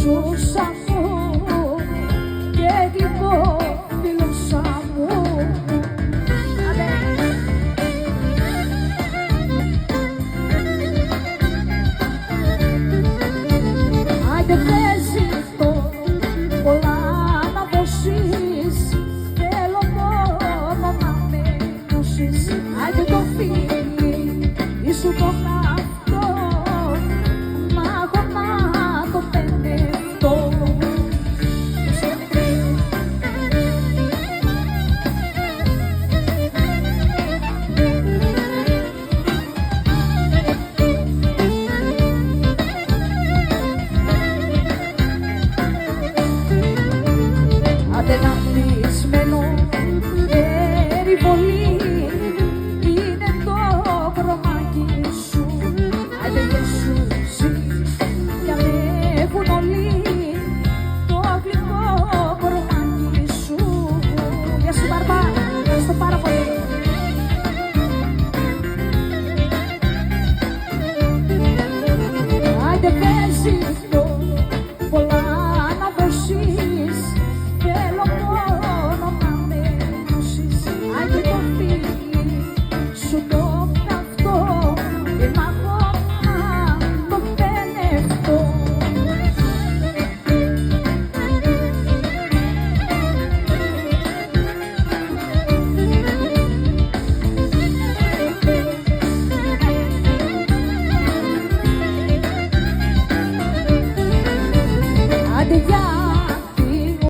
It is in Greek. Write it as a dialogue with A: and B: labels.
A: σούσα μου και την πόφιλουσα μου. Άντε παίζει το πολλά να δώσεις, θέλω μόνο να με νιώσεις. Άντε το φίλι, ήσου το αυτό, μα έχω να το πενευτώ. Άντε να κλεισμένο περιβολή είναι το χρωμάκι σου. Άντε και σου ζεις κι ανέβουν όλοι το γλυκό χρωμάκι σου. Γεια σου Μπαρμπά, ευχαριστώ πάρα πολύ. Άντε παίζει